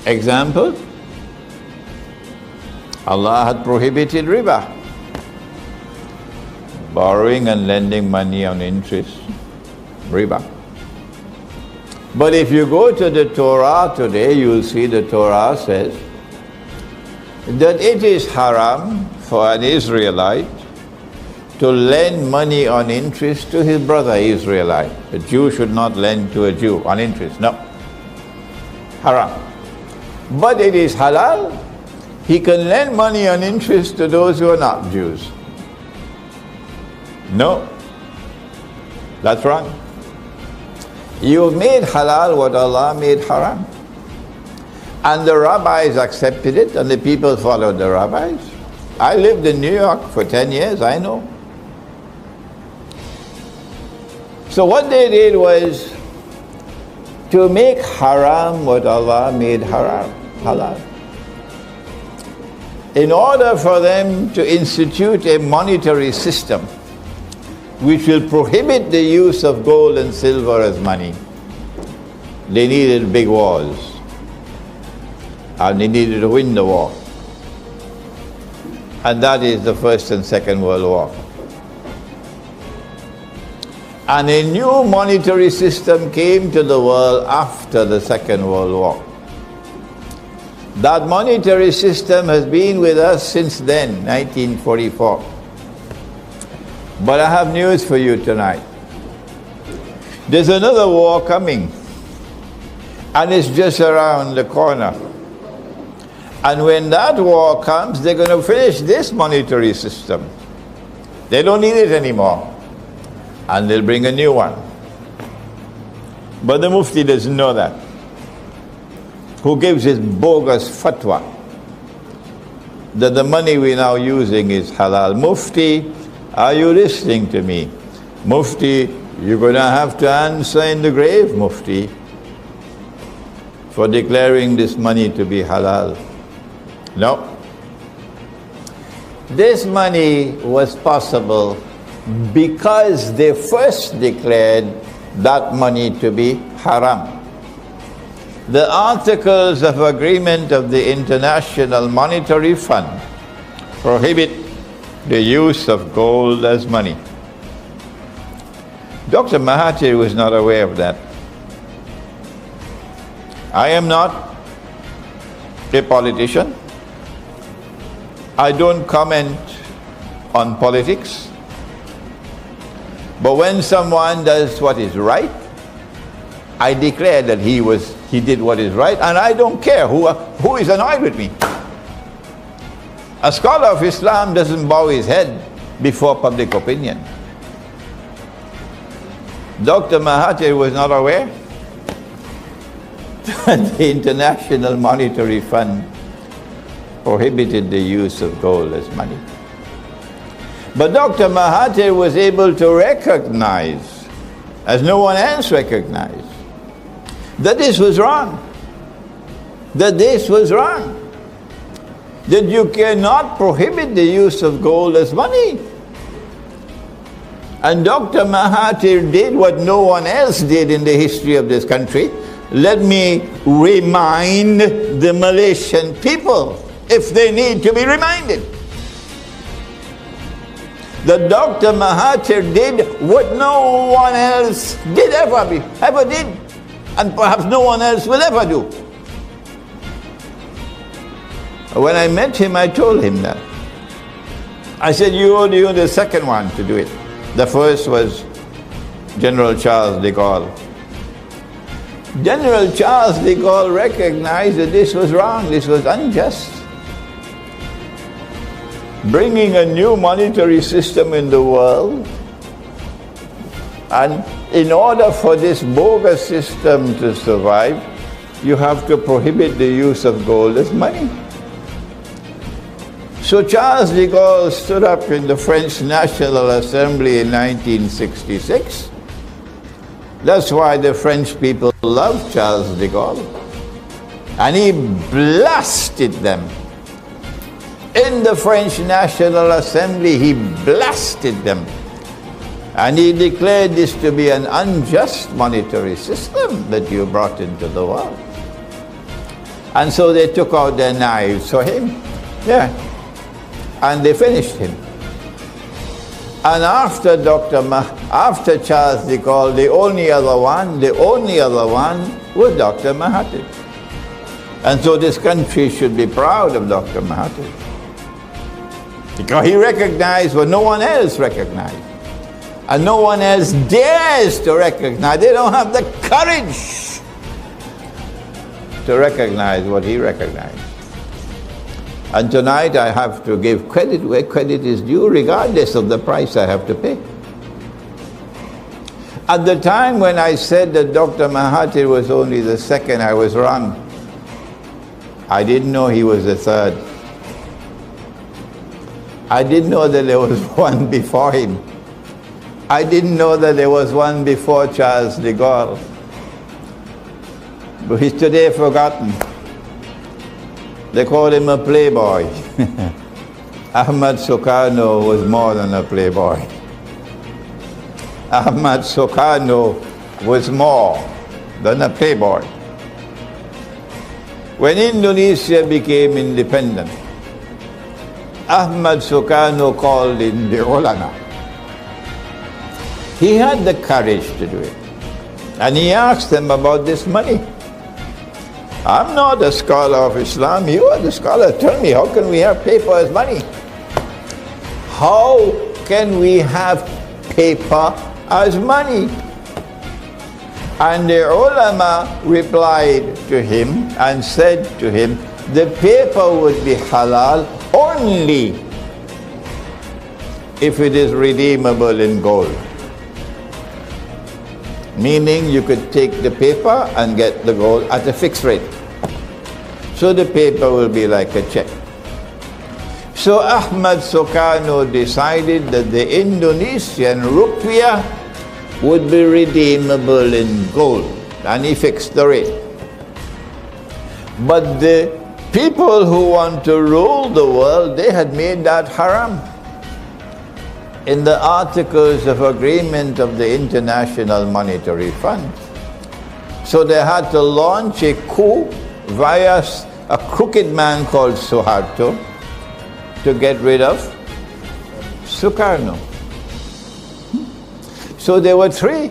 Example, Allah had prohibited riba, borrowing and lending money on interest, riba. But if you go to the Torah today, you'll see the Torah says that it is haram for an Israelite to lend money on interest to his brother Israelite. A Jew should not lend to a Jew on interest, no. Haram. But it is halal. He can lend money on interest to those who are not Jews. No. That's wrong. You've made halal what Allah made haram. And the rabbis accepted it, and the people followed the rabbis. I lived in New York for 10 years, I know. So what they did was to make haram what Allah made haram, halal. In order for them to institute a monetary system which will prohibit the use of gold and silver as money, they needed big wars. And they needed to win the war. And that is the First and Second World War. And a new monetary system came to the world after the Second World War. That monetary system has been with us since then, 1944. But I have news for you tonight. There's another war coming, and it's just around the corner. And when that war comes, they're going to finish this monetary system. They don't need it anymore. And they'll bring a new one. But the Mufti doesn't know that. Who gives his bogus fatwa that the money we're now using is halal. Mufti, are you listening to me? Mufti, you're going to have to answer in the grave, Mufti, for declaring this money to be halal. No. This money was possible because they first declared that money to be haram. The Articles of Agreement of the International Monetary Fund prohibit the use of gold as money. Dr. Mahathir was not aware of that. I am not a politician. I don't comment on politics. But when someone does what is right, I declare that he did what is right, and I don't care who is annoyed with me. A scholar of Islam doesn't bow his head before public opinion. Dr. Mahathir was not aware that the International Monetary Fund prohibited the use of gold as money. But Dr. Mahathir was able to recognize, as no one else recognized, that this was wrong. That this was wrong. That you cannot prohibit the use of gold as money. And Dr. Mahathir did what no one else did in the history of this country. Let me remind the Malaysian people, if they need to be reminded, that Dr. Mahathir did what no one else did ever did, and perhaps no one else will ever do. When I met him, I told him that. I said, you're the second one to do it. The first was General Charles de Gaulle. General Charles de Gaulle recognized that this was wrong, this was unjust. Bringing a new monetary system in the world, and in order for this bogus system to survive, you have to prohibit the use of gold as money. So Charles de Gaulle stood up in the French National Assembly in 1966. That's why the French people loved Charles de Gaulle. And he blasted them. In the French National Assembly, he blasted them. And he declared this to be an unjust monetary system that you brought into the world. And so they took out their knives for him. Yeah. And they finished him. And after after Charles de Gaulle, the only other one was Dr. Mahathir. And so this country should be proud of Dr. Mahathir. Because he recognized what no one else recognized. And no one else dares to recognize. They don't have the courage to recognize what he recognized. And tonight I have to give credit where credit is due, regardless of the price I have to pay. At the time when I said that Dr. Mahathir was only the second, I was wrong. I didn't know he was the third. I didn't know that there was one before him. I didn't know that there was one before Charles de Gaulle. But he's today forgotten. They called him a playboy. Ahmad Soekarno was more than a playboy. Ahmad Soekarno was more than a playboy. When Indonesia became independent, Ahmad Soekarno called in the ulama. He had the courage to do it. And he asked them about this money. I'm not a scholar of Islam, you are the scholar. Tell me, how can we have paper as money? How can we have paper as money? And the ulama replied to him and said to him, the paper would be halal only if it is redeemable in gold. Meaning you could take the paper and get the gold at a fixed rate. So the paper will be like a check. So Ahmad Soekarno decided that the Indonesian rupiah would be redeemable in gold, and he fixed the rate. But the people who want to rule the world, they had made that haram. In the Articles of Agreement of the International Monetary Fund. So they had to launch a coup via a crooked man called Suharto to get rid of Soekarno. So there were three.